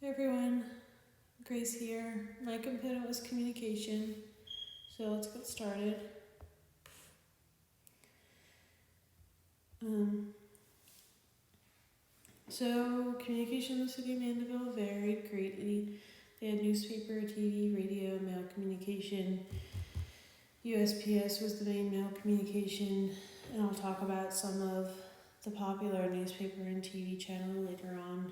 Hey everyone, Grace here. My component was communication, so let's get started. Um, Communication in the city of Mandeville varied greatly. They had newspaper, TV, radio, mail communication. USPS was the main mail communication, and I'll talk about some of the popular newspaper and TV channel later on.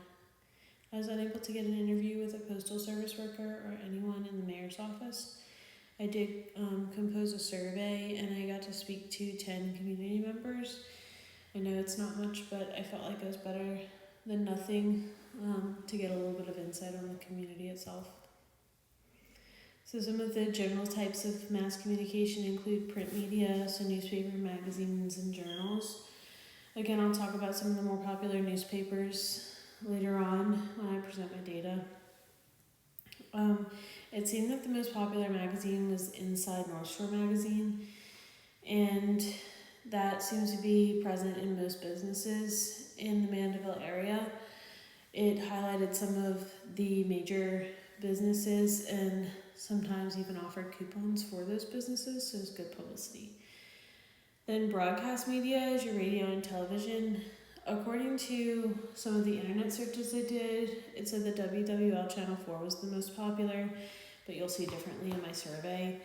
I was unable to get an interview with a postal service worker or anyone in the mayor's office. I did compose a survey and I got to speak to 10 community members. I know it's not much, but I felt like it was better than nothing to get a little bit of insight on the community itself. So some of the general types of mass communication include print media, so newspaper, magazines, and journals. Again, I'll talk about some of the more popular newspapers later on when I present my data. It seemed that the most popular magazine was Inside North Shore magazine, and that seems to be present in most businesses in the Mandeville area. It highlighted some of the major businesses and sometimes even offered coupons for those businesses, so it was good publicity. Then broadcast media is your radio and television. According to some of the internet searches I did, it said that WWL Channel 4 was the most popular, but you'll see differently in my survey.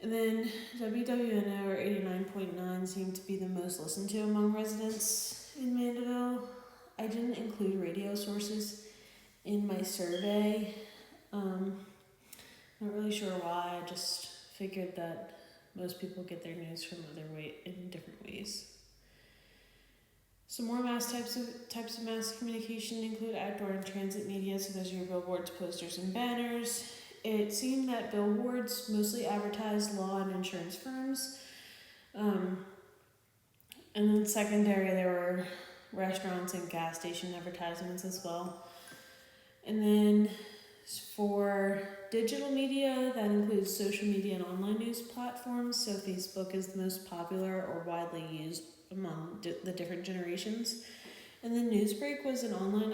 And then WWNO or 89.9 seemed to be the most listened to among residents in Mandeville. I didn't include radio sources in my survey. Not really sure why, I just figured that most people get their news from in different ways. Some more types of mass communication include outdoor and transit media, so those are your billboards, posters, and banners. It seemed that billboards mostly advertised law and insurance firms. And then secondary, there were restaurants and gas station advertisements as well. And then for digital media, that includes social media and online news platforms. So Facebook is the most popular or widely used among the different generations. And then Newsbreak was an online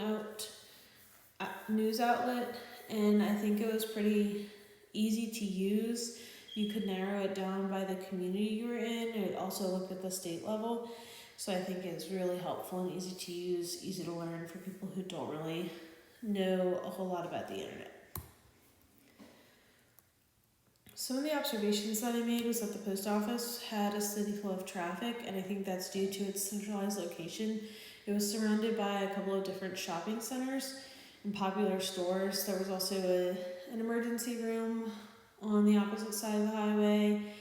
news outlet, and I think it was pretty easy to use. You could narrow it down by the community you were in. It also looked at the state level. So I think it's really helpful and easy to use, easy to learn for people who don't really know a whole lot about the internet. Some of the observations that I made was that the post office had a steady flow of traffic, and I think that's due to its centralized location. It was surrounded by a couple of different shopping centers and popular stores. There was also an emergency room on the opposite side of the highway,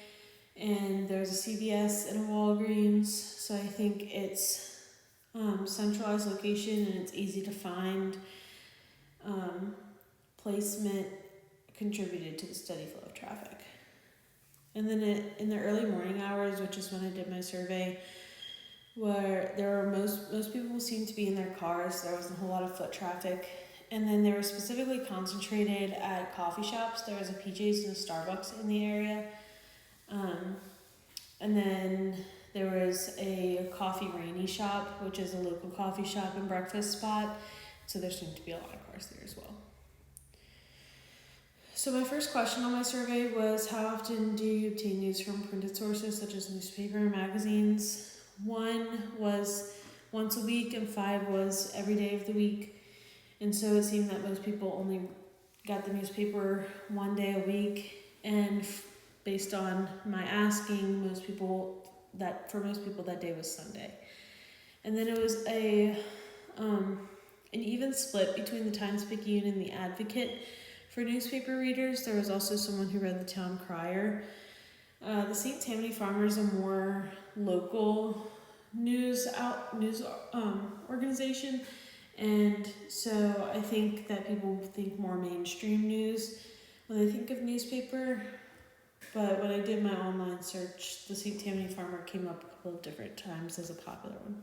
and there was a CVS and a Walgreens. So I think it's centralized location and it's easy to find. Placement contributed to the steady flow of traffic. And then in the early morning hours, which is when I did my survey, where there were most people seemed to be in their cars, there wasn't a whole lot of foot traffic. And then they were specifically concentrated at coffee shops. There was a PJ's and a Starbucks in the area. And then there was a Coffee Rainy shop, which is a local coffee shop and breakfast spot. So there seemed to be a lot of cars there as well. So my first question on my survey was, how often do you obtain news from printed sources such as newspaper and magazines? 1 was once a week and 5 was every day of the week. And so it seemed that most people only got the newspaper 1 day a week. And based on my asking, for most people that day was Sunday. And then it was an even split between the Times-Picayune and the Advocate. For newspaper readers, there was also someone who read the Town Crier. The St. Tammany Farmer is a more local news organization, and so I think that people think more mainstream news when they think of newspaper. But when I did my online search, the St. Tammany Farmer came up a couple of different times as a popular one.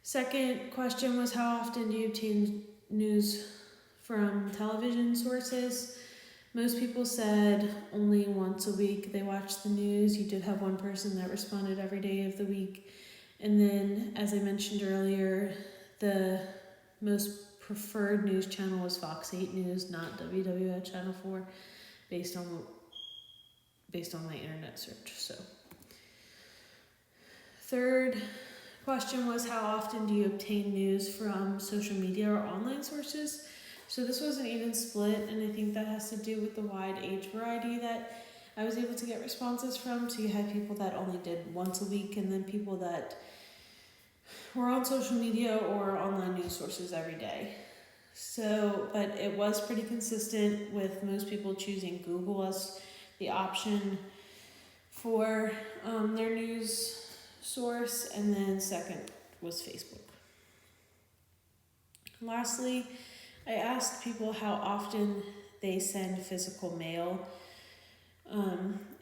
Second question was, how often do you obtain news from television sources? Most people said only once a week they watched the news. You did have one person that responded every day of the week. And then, as I mentioned earlier, the most preferred news channel was Fox 8 News, not WWF Channel 4, based on my internet search. So, third question was, how often do you obtain news from social media or online sources? So this was an even split, and I think that has to do with the wide age variety that I was able to get responses from. So you had people that only did once a week, and then people that were on social media or online news sources every day. So, but it was pretty consistent with most people choosing Google as the option for their news source, and then second was Facebook. Lastly, I asked people how often they send physical mail.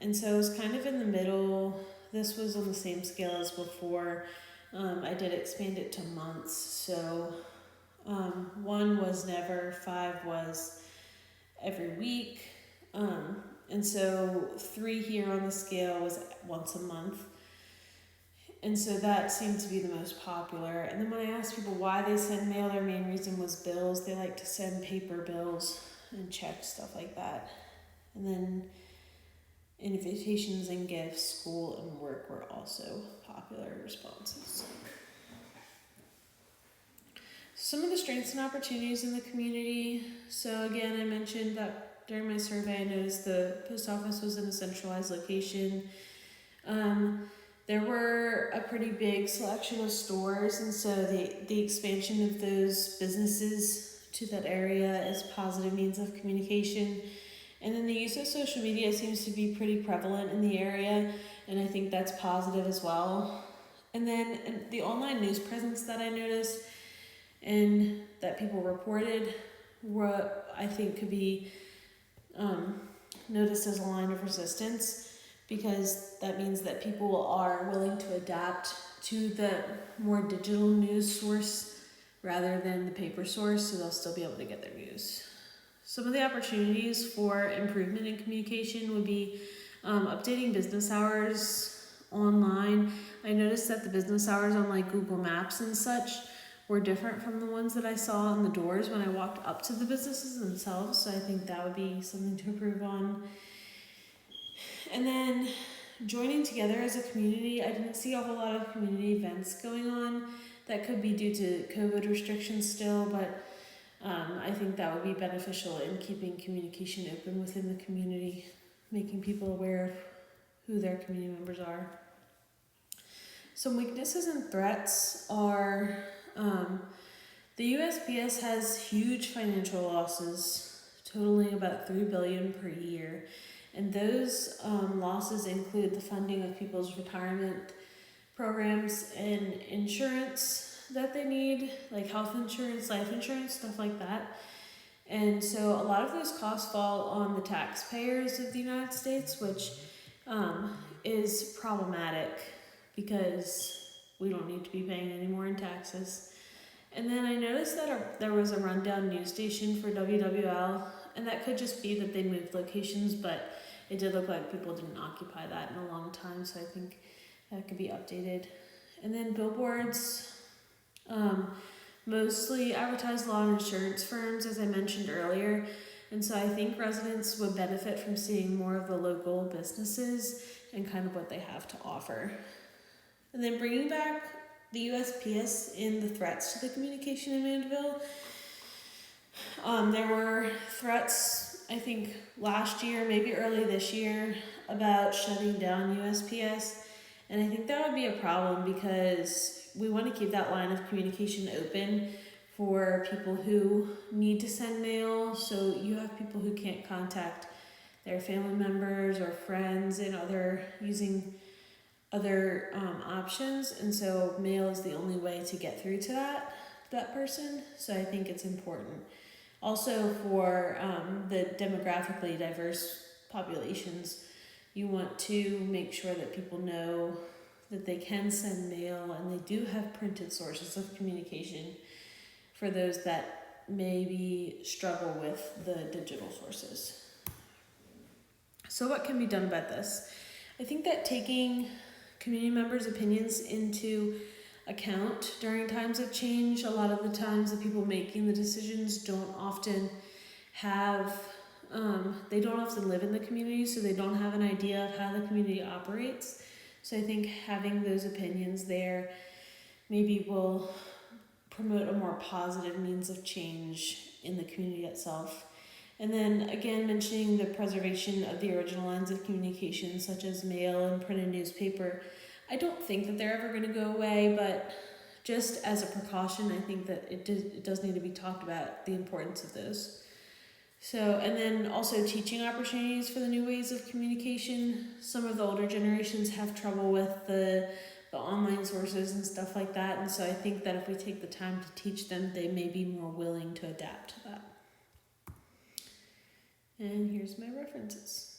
And so it was kind of in the middle. This was on the same scale as before. I did expand it to months. So 1 was never, 5 was every week. And so 3 here on the scale was once a month. And so that seemed to be the most popular. And then when I asked people why they send mail, their main reason was bills. They like to send paper bills and checks, stuff like that. And then invitations and gifts, school and work were also popular responses. Some of the strengths and opportunities in the community. So again, I mentioned that during my survey, I noticed the post office was in a centralized location. There were a pretty big selection of stores, and so the expansion of those businesses to that area is a positive means of communication. And then the use of social media seems to be pretty prevalent in the area, and I think that's positive as well. And then the online news presence that I noticed and that people reported were, I think, could be noticed as a line of resistance, because that means that people are willing to adapt to the more digital news source rather than the paper source, so they'll still be able to get their news. Some of the opportunities for improvement in communication would be updating business hours online. I noticed that the business hours on like Google Maps and such were different from the ones that I saw on the doors when I walked up to the businesses themselves, so I think that would be something to improve on. And then joining together as a community, I didn't see a whole lot of community events going on. That could be due to COVID restrictions still, but I think that would be beneficial in keeping communication open within the community, making people aware of who their community members are. Some weaknesses and threats are the USPS has huge financial losses, totaling about $3 billion per year. And those losses include the funding of people's retirement programs and insurance that they need, like health insurance, life insurance, stuff like that. And so a lot of those costs fall on the taxpayers of the United States, which is problematic because we don't need to be paying any more in taxes. And then I noticed that there was a rundown news station for WWL, and that could just be that they moved locations, but it did look like people didn't occupy that in a long time, so I think that could be updated. And then billboards mostly advertise law and insurance firms, as I mentioned earlier, and so I think residents would benefit from seeing more of the local businesses and kind of what they have to offer. And then bringing back the USPS in the threats to the communication in Mandeville. There were threats, I think, last year, maybe early this year, about shutting down USPS. And I think that would be a problem because we want to keep that line of communication open for people who need to send mail. So you have people who can't contact their family members or friends and using other options, and so mail is the only way to get through to that person. So I think it's important. Also for the demographically diverse populations, you want to make sure that people know that they can send mail and they do have printed sources of communication for those that maybe struggle with the digital sources. So what can be done about this? I think that taking community members' opinions into account during times of change. A lot of the times the people making the decisions don't often have, they don't often live in the community, so they don't have an idea of how the community operates. So I think having those opinions there maybe will promote a more positive means of change in the community itself. And then again, mentioning the preservation of the original lines of communication, such as mail and printed newspaper. I don't think that they're ever going to go away, but just as a precaution, I think that it does need to be talked about, the importance of those. So, and then also teaching opportunities for the new ways of communication. Some of the older generations have trouble with the online sources and stuff like that, and so I think that if we take the time to teach them, they may be more willing to adapt to that. And here's my references.